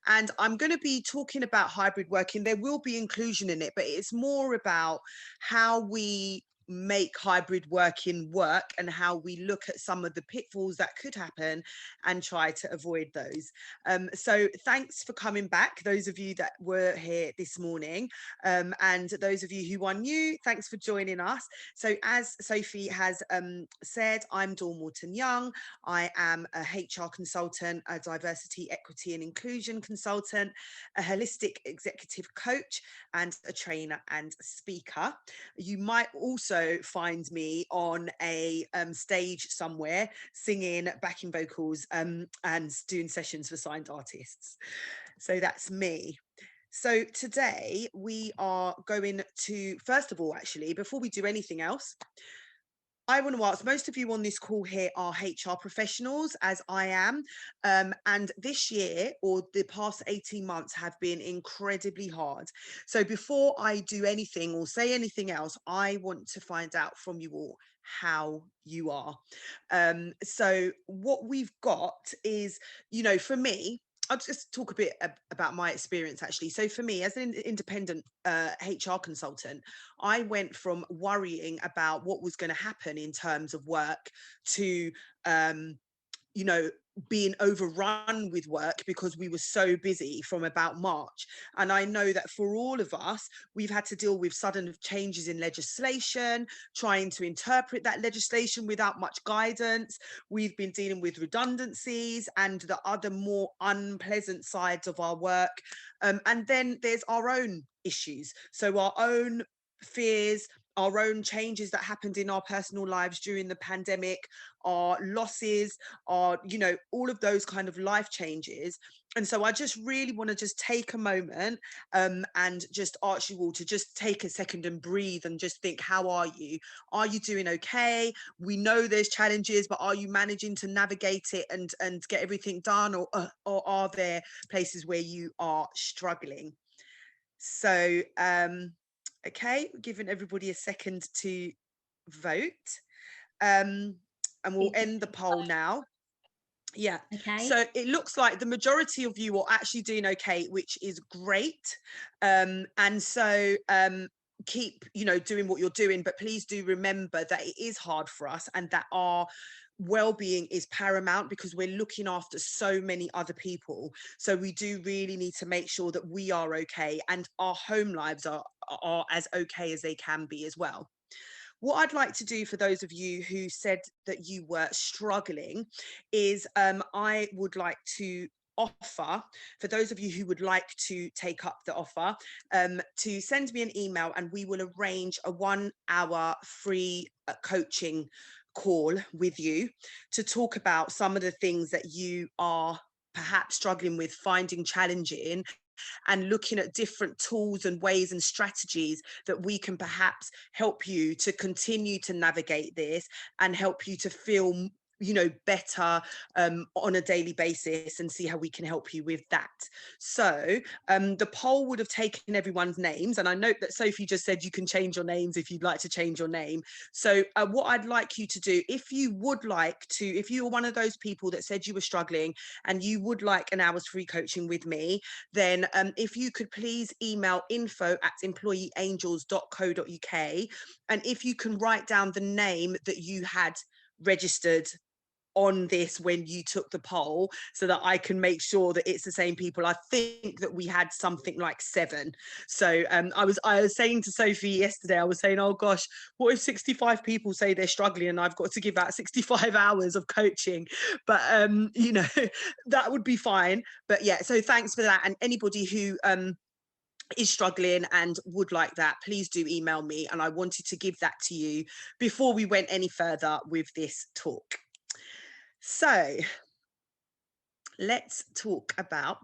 And I'm going to be talking about hybrid working. There will be inclusion in it, but it's more about how we make hybrid working work and how we look at some of the pitfalls that could happen and try to avoid those. So thanks for coming back, those of you that were here this morning, and those of you who are new, thanks for joining us. So as Sophie has said, I'm Morton-Young. I am a HR consultant, a diversity, equity and inclusion consultant, a holistic executive coach, and a trainer and speaker. You might also find me on a stage somewhere singing backing vocals and doing sessions for signed artists. So that's me. So today we are going to, first of all, actually, before we do anything else, I want to ask, most of you on this call here are HR professionals, as I am, and this year or the past 18 months have been incredibly hard. So before I do anything or say anything else, I want to find out from you all how you are. So what we've got is, for me, I'll just talk a bit about my experience, actually. So for me, as an independent HR consultant, I went from worrying about what was going to happen in terms of work to, being overrun with work because we were so busy from about March. And I know that for all of us, we've had to deal with sudden changes in legislation, trying to interpret that legislation without much guidance. We've been dealing with redundancies and the other more unpleasant sides of our work. And then there's our own issues. So our own fears, our own changes that happened in our personal lives during the pandemic, our losses, our, all of those kind of life changes. And so I just really want to just take a moment and just ask you all to just take a second and breathe and just think, how are you? Are you doing okay? We know there's challenges, but are you managing to navigate it and get everything done? Or are there places where you are struggling? So, okay, giving everybody a second to vote. And we'll end the poll now. Yeah. Okay. So it looks like the majority of you are actually doing okay, which is great. And so keep, doing what you're doing, but please do remember that it is hard for us and that our well-being is paramount because we're looking after so many other people. So we do really need to make sure that we are okay and our home lives are as okay as they can be as well. What I'd like to do for those of you who said that you were struggling is I would like to offer, for those of you who would like to take up the offer, to send me an email and we will arrange a 1-hour free coaching call with you to talk about some of the things that you are perhaps struggling with, finding challenging, and looking at different tools and ways and strategies that we can perhaps help you to continue to navigate this and help you to feel better on a daily basis and see how we can help you with that. So the poll would have taken everyone's names, and I note that Sophie just said you can change your names if you'd like to change your name. So what I'd like you to do, if you would like to, if you are one of those people that said you were struggling and you would like an hour's free coaching with me, then if you could please email info@employeeangels.co.uk, and if you can write down the name that you had registered on this when you took the poll so that I can make sure that it's the same people. I think that we had something like 7. So I was saying to Sophie yesterday, I was saying, oh gosh, what if 65 people say they're struggling and I've got to give out 65 hours of coaching? But that would be fine. But yeah, so thanks for that. And anybody who is struggling and would like that, please do email me. And I wanted to give that to you before we went any further with this talk. So let's talk about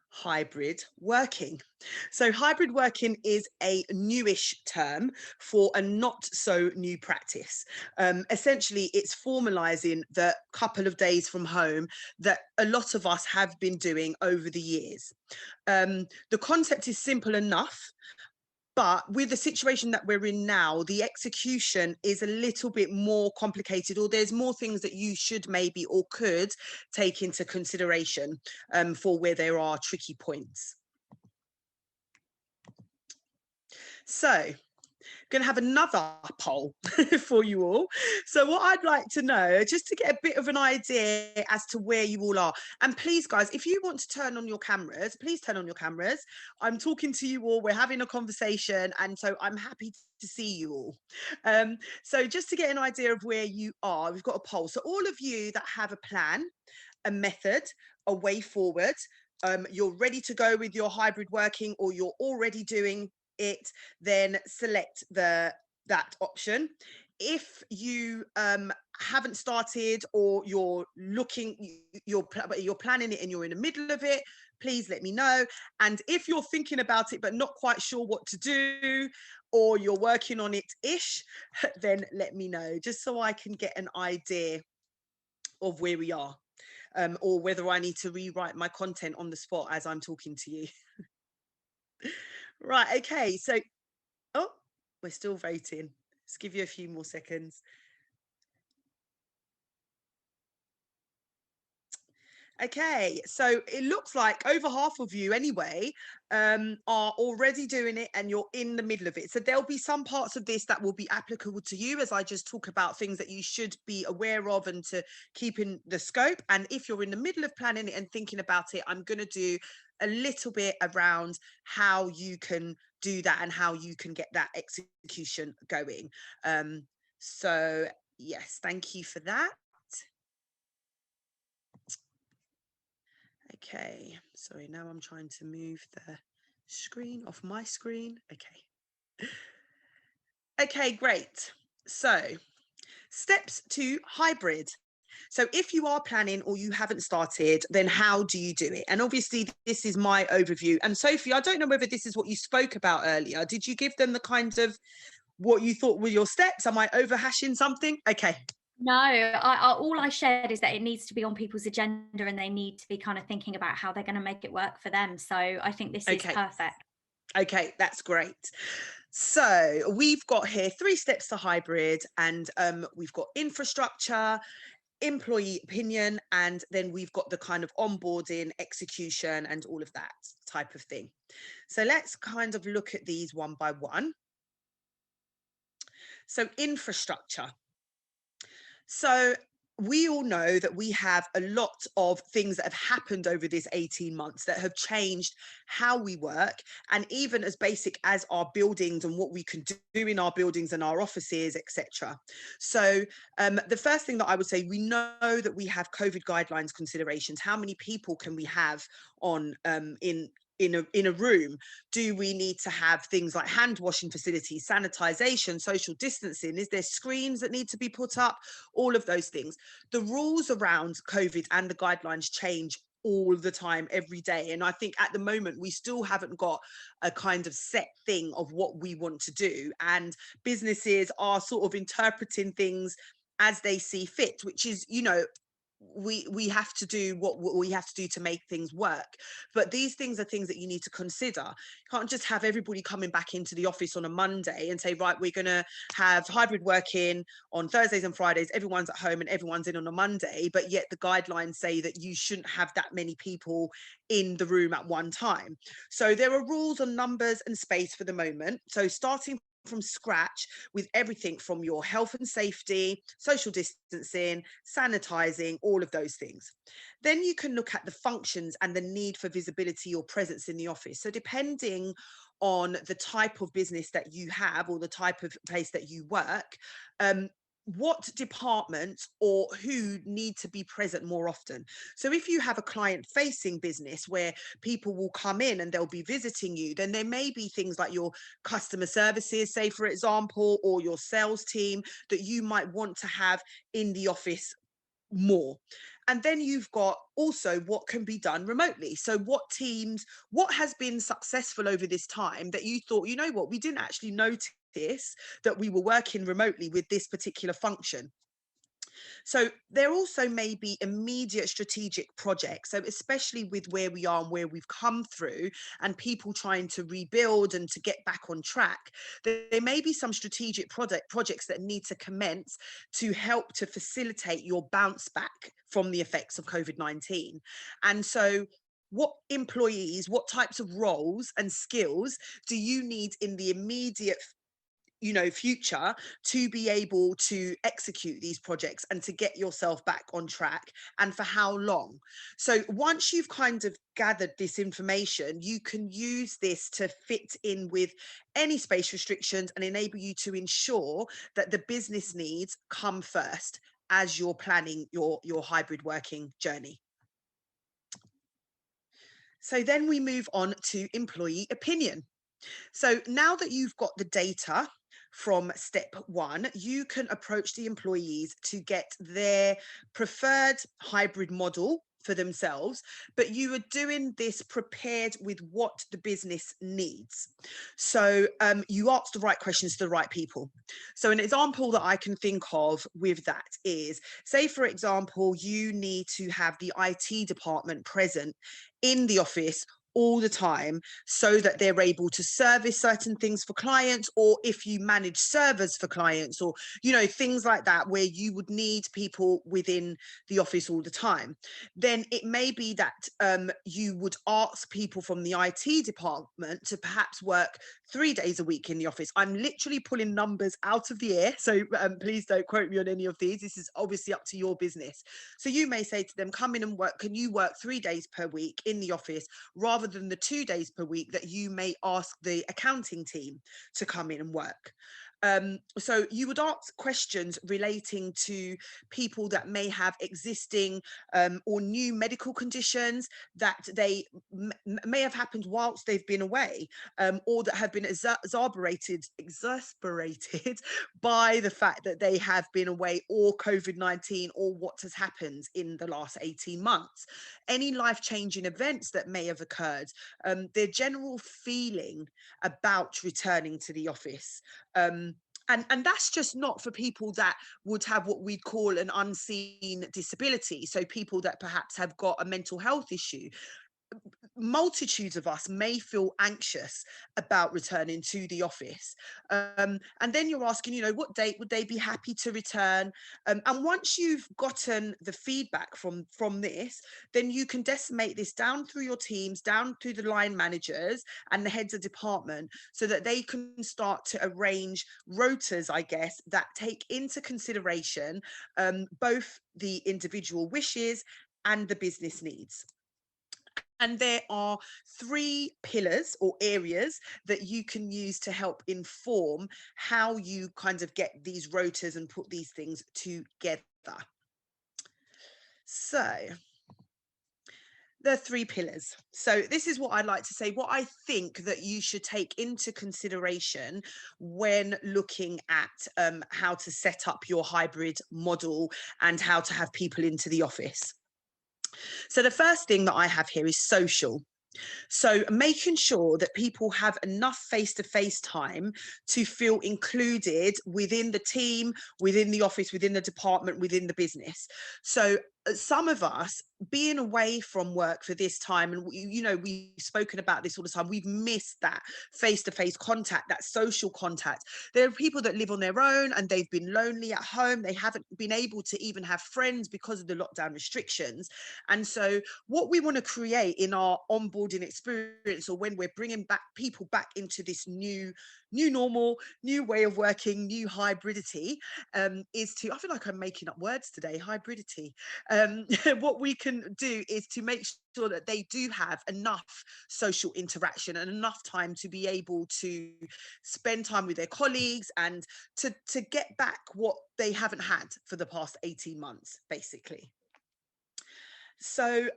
hybrid working. So hybrid working is a newish term for a not so new practice. Essentially, it's formalizing the couple of days from home that a lot of us have been doing over the years. The concept is simple enough, But with the situation that we're in now, the execution is a little bit more complicated, or there's more things that you should maybe or could take into consideration for where there are tricky points. So going to have another poll for you all. So what I'd like to know, just to get a bit of an idea as to where you all are, and please guys, if you want to turn on your cameras, please turn on your cameras. I'm talking to you all, we're having a conversation, and so I'm happy to see you all. So just to get an idea of where you are, we've got a poll. So all of you that have a plan, a method, a way forward, you're ready to go with your hybrid working, or you're already doing it, then select that option. If you haven't started, or you're planning it and you're in the middle of it, please let me know. And if you're thinking about it but not quite sure what to do, or you're working on it ish, then let me know, just so I can get an idea of where we are, or whether I need to rewrite my content on the spot as I'm talking to you. Right, okay, so, oh, we're still voting. Let's give you a few more seconds. Okay, so it looks like over half of you anyway are already doing it, and you're in the middle of it. So there'll be some parts of this that will be applicable to you, as I just talk about things that you should be aware of and to keep in the scope. And if you're in the middle of planning it and thinking about it, I'm going to do a little bit around how you can do that and how you can get that execution going. So yes, thank you for that. Okay, sorry, now I'm trying to move the screen off my screen. Okay. Okay, great. So steps to hybrid. So if you are planning or you haven't started, then how do you do it? And obviously this is my overview. And Sophie, I don't know whether this is what you spoke about earlier. Did you give them the kind of what you thought were your steps? Am I overhashing something? Okay. No, all I shared is that it needs to be on people's agenda, and they need to be kind of thinking about how they're going to make it work for them. So I think this is perfect. Okay, that's great. So we've got here 3 steps to hybrid, and we've got infrastructure, employee opinion, and then we've got the kind of onboarding, execution, and all of that type of thing. So let's kind of look at these one by one. So infrastructure. So we all know that we have a lot of things that have happened over this 18 months that have changed how we work, and even as basic as our buildings and what we can do in our buildings and our offices, etc. So the first thing that I would say, we know that we have COVID guidelines considerations. How many people can we have on in a room? Do we need to have things like hand washing facilities, sanitization, social distancing? Is there screens that need to be put up? All of those things. The rules around COVID and the guidelines change all the time, every day. And I think at the moment, we still haven't got a kind of set thing of what we want to do. And businesses are sort of interpreting things as they see fit, which is, you know, we have to do what we have to do to make things work. But these things are things that you need to consider. You can't just have everybody coming back into the office on a Monday and say, right, we're going to have hybrid working on Thursdays and Fridays, everyone's at home and everyone's in on a Monday, but yet the guidelines say that you shouldn't have that many people in the room at one time. So there are rules on numbers and space for the moment. So starting from scratch with everything from your health and safety, social distancing, sanitizing, all of those things. Then you can look at the functions and the need for visibility or presence in the office. So depending on the type of business that you have or the type of place that you work, what departments or who need to be present more often. So if you have a client facing business where people will come in and they'll be visiting you, then there may be things like your customer services, say for example, or your sales team that you might want to have in the office more. And then you've got also what can be done remotely. So what teams, what has been successful over this time that you thought, you know what, we didn't actually notice that we were working remotely with this particular function. So there also may be immediate strategic projects. So especially with where we are and where we've come through and people trying to rebuild and to get back on track, there may be some strategic projects that need to commence to help to facilitate your bounce back from the effects of COVID-19. And so what employees, what types of roles and skills do you need in the immediate future to be able to execute these projects and to get yourself back on track, and for how long? So once you've kind of gathered this information, you can use this to fit in with any space restrictions and enable you to ensure that the business needs come first as you're planning your hybrid working journey. So then we move on to employee opinion. So now that you've got the data from step one, you can approach the employees to get their preferred hybrid model for themselves, but you are doing this prepared with what the business needs. So you ask the right questions to the right people. So an example that I can think of with that is, say, for example, you need to have the IT department present in the office all the time so that they're able to service certain things for clients, or if you manage servers for clients, or things like that where you would need people within the office all the time, then it may be that you would ask people from the IT department to perhaps work 3 days a week in the office. I'm literally pulling numbers out of the air, so please don't quote me on any of these. This is obviously up to your business. So you may say to them, come in and work, can you work 3 days per week in the office rather than the 2 days per week that you may ask the accounting team to come in and work. So you would ask questions relating to people that may have existing or new medical conditions that they may have happened whilst they've been away, or that have been exasperated by the fact that they have been away, or COVID-19, or what has happened in the last 18 months. Any life-changing events that may have occurred, their general feeling about returning to the office. And that's just not for people that would have what we'd call an unseen disability. So people that perhaps have got a mental health issue. Multitudes of us may feel anxious about returning to the office, and then you're asking, what date would they be happy to return, and once you've gotten the feedback from this, then you can decimate this down through your teams, down through the line managers and the heads of department, so that they can start to arrange rotas, I guess, that take into consideration both the individual wishes and the business needs. And there are 3 pillars or areas that you can use to help inform how you kind of get these rotas and put these things together. So the 3 pillars. So this is what I'd like to say, what I think that you should take into consideration when looking at how to set up your hybrid model and how to have people into the office. So the first thing that I have here is social. So making sure that people have enough face-to-face time to feel included within the team, within the office, within the department, within the business. So some of us being away from work for this time, and we've spoken about this all the time, we've missed that face-to-face contact, that social contact. There are people that live on their own and they've been lonely at home. They haven't been able to even have friends because of the lockdown restrictions. And so what we want to create in our onboarding experience, or when we're bringing back people back into this new normal, new way of working, new hybridity, is to, I feel like I'm making up words today, hybridity. What we can do is to make sure that they do have enough social interaction and enough time to be able to spend time with their colleagues and to get back what they haven't had for the past 18 months, basically. So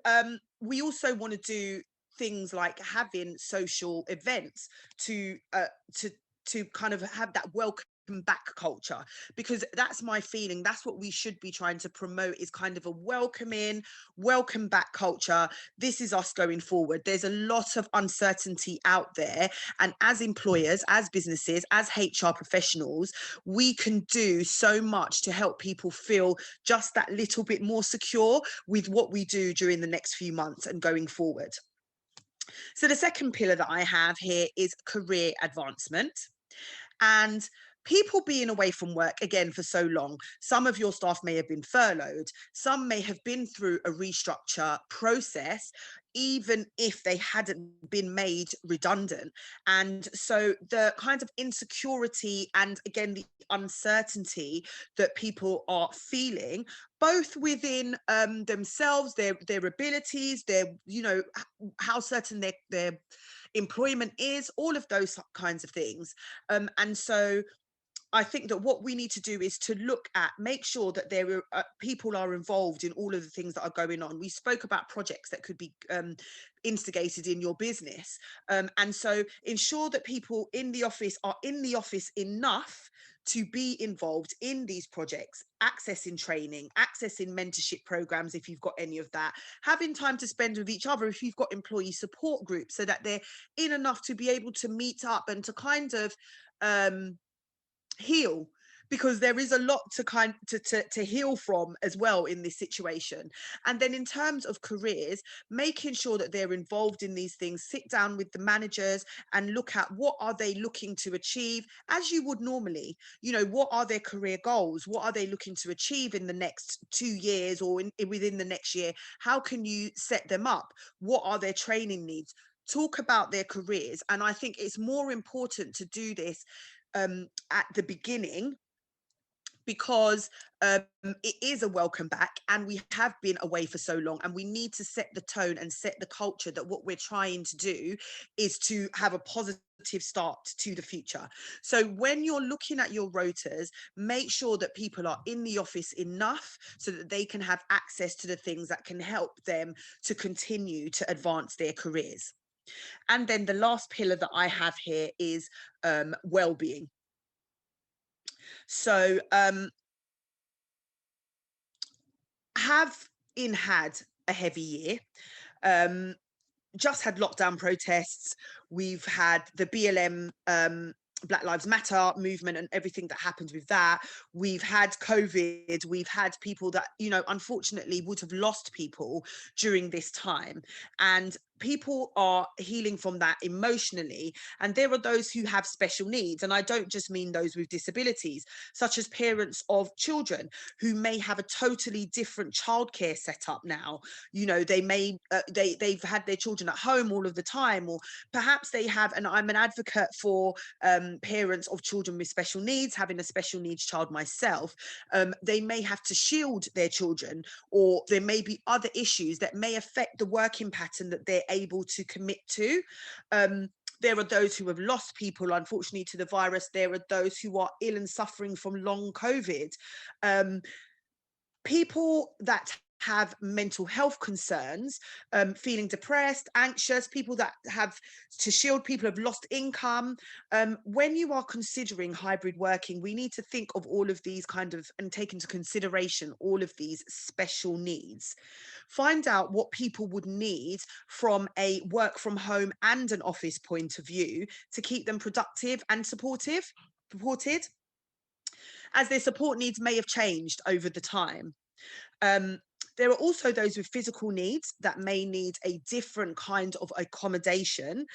we also want to do things like having social events to kind of have that welcoming back culture, because that's my feeling. That's what we should be trying to promote, is kind of a welcome back culture. This is us going forward. There's a lot of uncertainty out there, and as employers, as businesses, as HR professionals, we can do so much to help people feel just that little bit more secure with what we do during the next few months and going forward. So the second pillar that I have here is career advancement. And people being away from work again for so long, some of your staff may have been furloughed, some may have been through a restructure process, even if they hadn't been made redundant. And so the kind of insecurity and again the uncertainty that people are feeling, both within themselves, their abilities, their, you know, how certain their employment is, all of those kinds of things. And so I think that what we need to do is to look at, make sure that there are people are involved in all of the things that are going on. We spoke about projects that could be instigated in your business. And so ensure that people in the office are in the office enough to be involved in these projects, accessing training, accessing mentorship programs if you've got any of that, having time to spend with each other if you've got employee support groups, so that they're in enough to be able to meet up and to kind of heal, because there is a lot to heal from as well in this situation. And then in terms of careers, making sure that they're involved in these things, sit down with the managers and look at what are they looking to achieve, as you would normally, you know, what are their career goals, what are they looking to achieve in the next 2 years or within the next year, how can you set them up, what are their training needs, talk about their careers. And I think it's more important to do this at the beginning, because it is a welcome back and we have been away for so long, and we need to set the tone and set the culture that what we're trying to do is to have a positive start to the future. So when you're looking at your rotas, make sure that people are in the office enough so that they can have access to the things that can help them to continue to advance their careers. And then the last pillar that I have here is well-being. So had a heavy year, just had lockdown protests, we've had the BLM Black Lives Matter movement and everything that happened with that, we've had COVID, we've had people that, you know, unfortunately would have lost people during this time, and people are healing from that emotionally. And there are those who have special needs, and I don't just mean those with disabilities, such as parents of children who may have a totally different childcare setup now. You know, they may they've had their children at home all of the time, or perhaps they have, and I'm an advocate for parents of children with special needs, having a special needs child myself, they may have to shield their children, or there may be other issues that may affect the working pattern that they're able to commit to. There are those who have lost people, unfortunately, to the virus. There are those who are ill and suffering from long COVID. People that have mental health concerns, feeling depressed, anxious, people that have to shield, people have lost income. When you are considering hybrid working, we need to think of all of these kind of, and take into consideration all of these special needs. Find out what people would need from a work from home and an office point of view to keep them productive and supported, as their support needs may have changed over the time. There are also those with physical needs that may need a different kind of accommodation.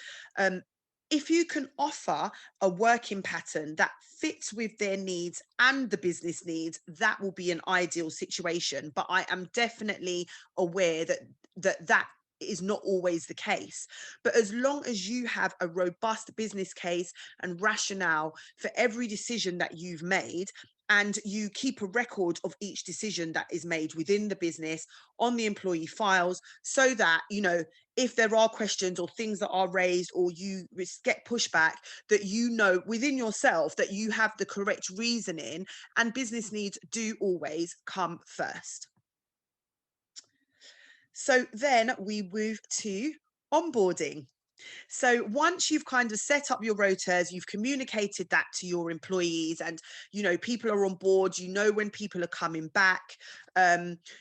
If you can offer a working pattern that fits with their needs and the business needs, that will be an ideal situation. But I am definitely aware that is not always the case. But as long as you have a robust business case and rationale for every decision that you've made, and you keep a record of each decision that is made within the business on the employee files, so that, you know, if there are questions or things that are raised, or you get pushback, that you know within yourself that you have the correct reasoning, and business needs do always come first. So then we move to onboarding. So once you've kind of set up your rotas, you've communicated that to your employees, and people are on board, when people are coming back.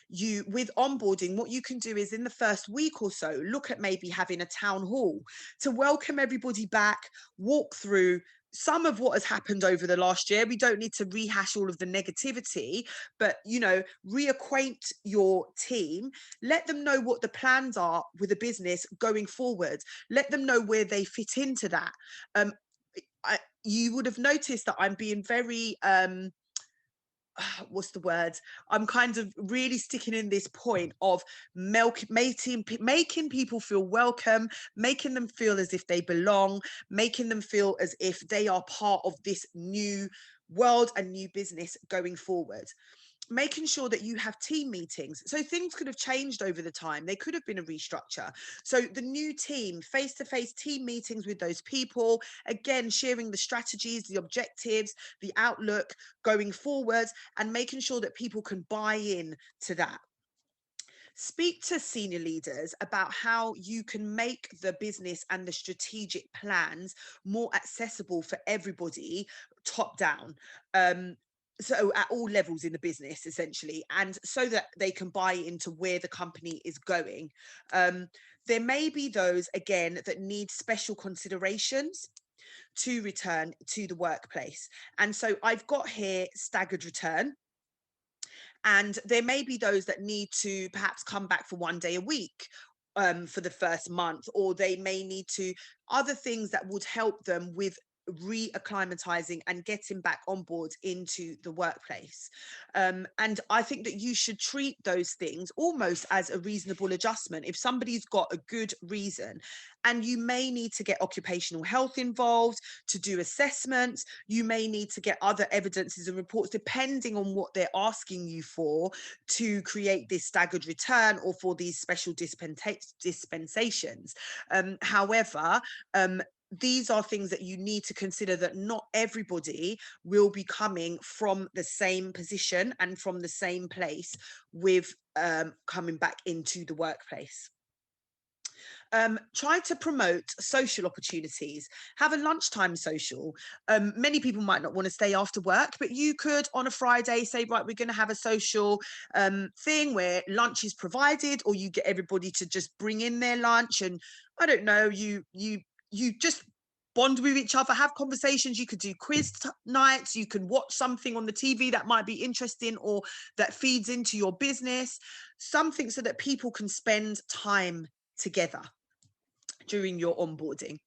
You, with onboarding, what you can do is in the first week or so, look at maybe having a town hall to welcome everybody back, walk through some of what has happened over the last year. We don't need to rehash all of the negativity, but reacquaint your team, let them know what the plans are with the business going forward, let them know where they fit into that. You would have noticed that I'm being very what's the word? I'm kind of really sticking in this point of making people feel welcome, making them feel as if they belong, making them feel as if they are part of this new world and new business going forward. Making sure that you have team meetings. So things could have changed over the time. They could have been a restructure. So the new team, face-to-face team meetings with those people, again, sharing the strategies, the objectives, the outlook going forward, and making sure that people can buy in to that. Speak to senior leaders about how you can make the business and the strategic plans more accessible for everybody, top down. So at all levels in the business, essentially, and so that they can buy into where the company is going. There may be those, again, that need special considerations to return to the workplace. And so I've got here staggered return. And there may be those that need to perhaps come back for 1 day a week for the first month, or they may need to other things that would help them with reacclimatizing and getting back on board into the workplace. And I think that you should treat those things almost as a reasonable adjustment. If somebody's got a good reason, and you may need to get occupational health involved to do assessments, you may need to get other evidences and reports, depending on what they're asking you for to create this staggered return or for these special dispensations. However, these are things that you need to consider, that not everybody will be coming from the same position and from the same place with coming back into the workplace. Try to promote social opportunities. Have a lunchtime social. Many people might not want to stay after work, but you could on a Friday say, right, we're going to have a social thing where lunch is provided, or you get everybody to just bring in their lunch, and I don't know, you just bond with each other, have conversations. You could do quiz nights, you can watch something on the TV that might be interesting or that feeds into your business, something so that people can spend time together during your onboarding.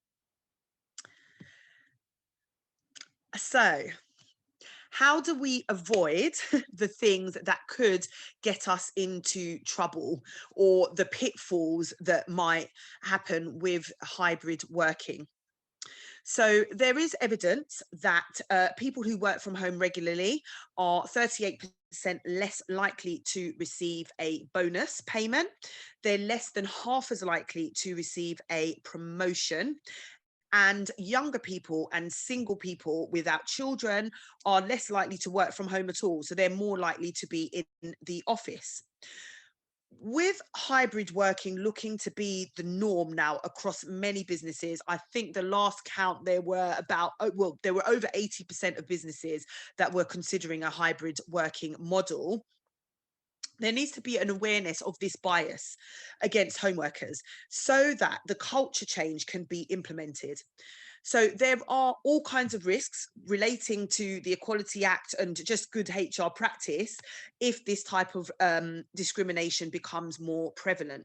So how do we avoid the things that could get us into trouble, or the pitfalls that might happen with hybrid working? So there is evidence that people who work from home regularly are 38% less likely to receive a bonus payment. They're less than half as likely to receive a promotion. And younger people and single people without children are less likely to work from home at all. So they're more likely to be in the office. With hybrid working looking to be the norm now across many businesses, I think the last count there were there were over 80% of businesses that were considering a hybrid working model. There needs to be an awareness of this bias against home workers so that the culture change can be implemented. So there are all kinds of risks relating to the Equality Act and just good HR practice if this type of discrimination becomes more prevalent.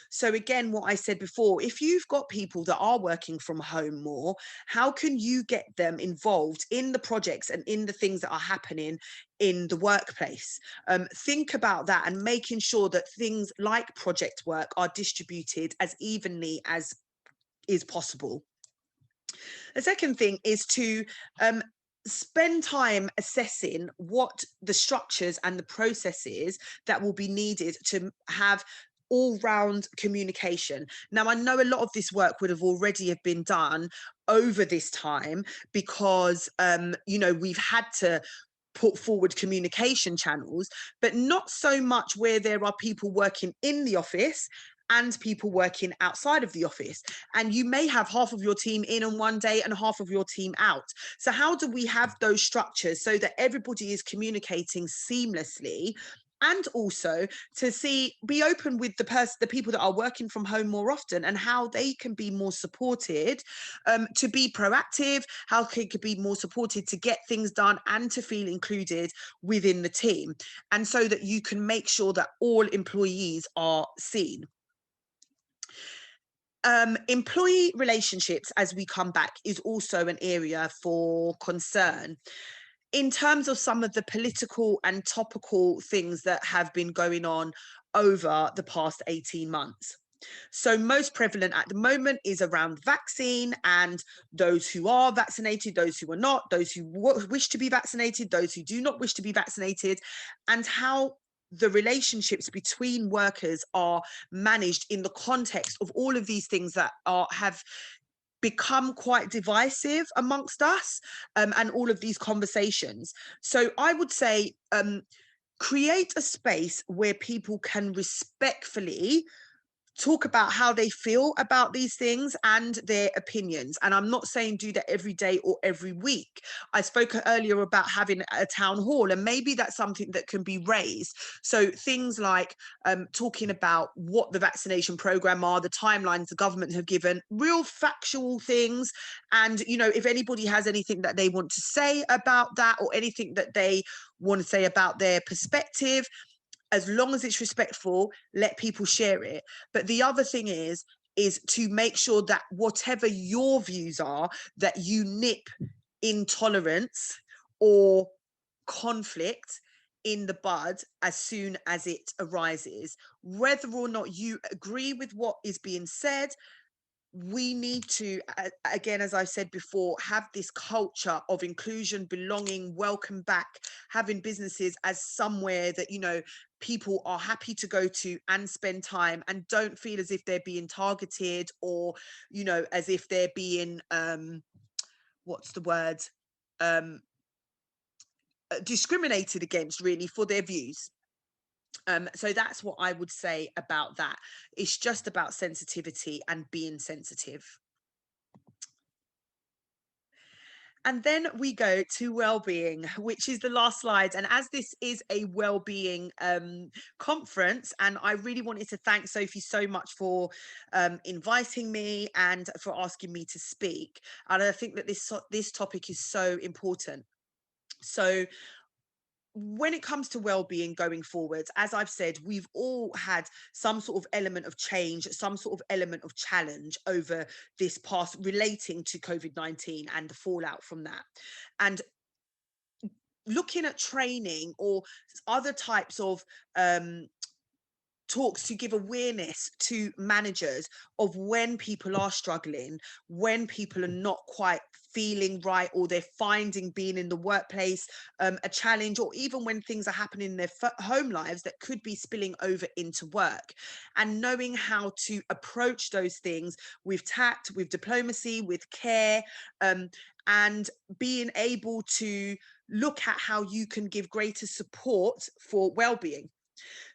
So again, what I said before, if you've got people that are working from home more, how can you get them involved in the projects and in the things that are happening in the workplace? Think about that, and making sure that things like project work are distributed as evenly as is possible. The second thing is to spend time assessing what the structures and the processes that will be needed to have all-round communication. Now, I know a lot of this work would have already have been done over this time because, we've had to put forward communication channels, but not so much where there are people working in the office and people working outside of the office. And you may have half of your team in on one day and half of your team out. So how do we have those structures so that everybody is communicating seamlessly? And also to be open with the people that are working from home more often, and how they can be more supported, to be proactive, how they could be more supported to get things done and to feel included within the team. And so that you can make sure that all employees are seen. Employee relationships, as we come back, is also an area for concern in terms of some of the political and topical things that have been going on over the past 18 months. So most prevalent at the moment is around vaccine and those who are vaccinated, those who are not, those who wish to be vaccinated, those who do not wish to be vaccinated, and how the relationships between workers are managed in the context of all of these things that have become quite divisive amongst us, and all of these conversations. So I would say create a space where people can respectfully talk about how they feel about these things and their opinions. And I'm not saying do that every day or every week. I spoke earlier about having a town hall, and maybe that's something that can be raised. So things like talking about what the vaccination program are, the timelines the government have given, real factual things. And, you know, if anybody has anything that they want to say about that, or anything that they want to say about their perspective, as long as it's respectful, let people share it. But the other thing is to make sure that whatever your views are, that you nip intolerance or conflict in the bud as soon as it arises. Whether or not you agree with what is being said, we need to, again, as I said before, have this culture of inclusion, belonging, welcome back, having businesses as somewhere that, you know, people are happy to go to and spend time, and don't feel as if they're being targeted, or, you know, as if they're being, what's the word? Discriminated against, really, for their views. So that's what I would say about that. It's just about sensitivity and being sensitive. And then we go to well-being, which is the last slide. And as this is a well-being conference, and I really wanted to thank Sophie so much for inviting me and for asking me to speak. And I think that this topic is so important. So when it comes to well-being going forward, as I've said, we've all had some sort of element of change, some sort of element of challenge over this past, relating to COVID-19 and the fallout from that. And looking at training or other types of talks to give awareness to managers of when people are struggling, when people are not quite feeling right, or they're finding being in the workplace a challenge, or even when things are happening in their home lives that could be spilling over into work, and knowing how to approach those things with tact, with diplomacy, with care, and being able to look at how you can give greater support for well-being.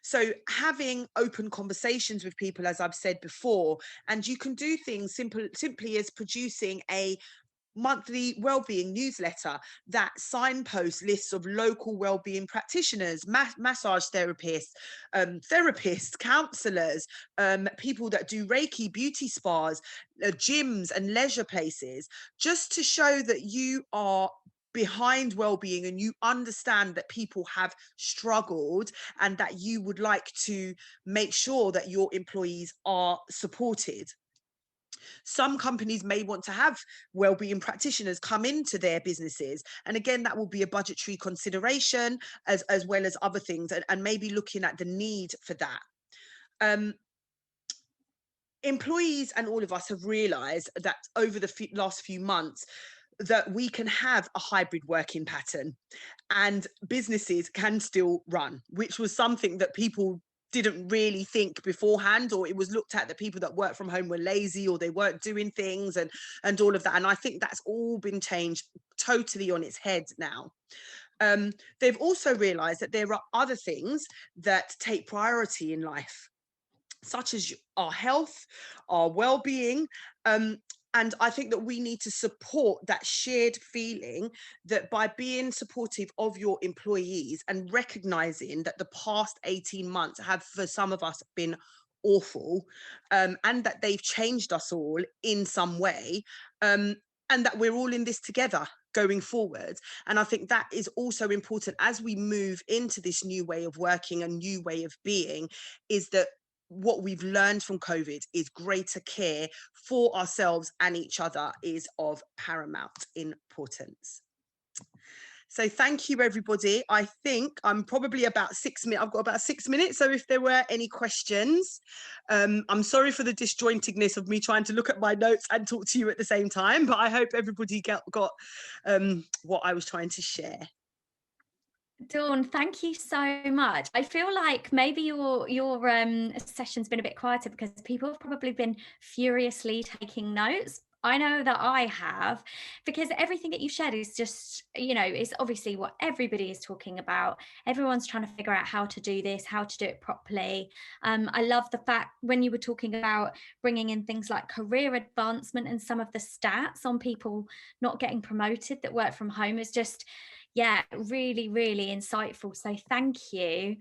So having open conversations with people, as I've said before, and you can do things simply as producing a monthly wellbeing newsletter that signposts lists of local wellbeing practitioners, massage therapists, counselors, people that do Reiki, beauty spas, gyms and leisure places, just to show that you are behind well-being and you understand that people have struggled, and that you would like to make sure that your employees are supported. Some companies may want to have wellbeing practitioners come into their businesses, and again, that will be a budgetary consideration as well as other things, and maybe looking at the need for that. Employees and all of us have realized that over the last few months that we can have a hybrid working pattern and businesses can still run, which was something that people didn't really think beforehand, or it was looked at that people that work from home were lazy, or they weren't doing things, and all of that. And I think that's all been changed totally on its head now. They've also realized that there are other things that take priority in life. such as our health, our well-being. And I think that we need to support that shared feeling that by being supportive of your employees and recognizing that the past 18 months have for some of us been awful, and that they've changed us all in some way, and that we're all in this together going forward. And I think that is also important as we move into this new way of working, a new way of being, is that what we've learned from COVID is greater care for ourselves and each other is of paramount importance. So thank you, everybody. I think I'm probably about 6 minutes. I've got about 6 minutes. So if there were any questions, I'm sorry for the disjointedness of me trying to look at my notes and talk to you at the same time, but I hope everybody got what I was trying to share. Dawn, thank you so much. I feel like maybe your session's been a bit quieter because people have probably been furiously taking notes. I know that I have, because everything that you shared is just, is obviously what everybody is talking about. Everyone's trying to figure out how to do this, how to do it properly. I love the fact when you were talking about bringing in things like career advancement and some of the stats on people not getting promoted that work from home is just, yeah, really, really insightful. So thank you.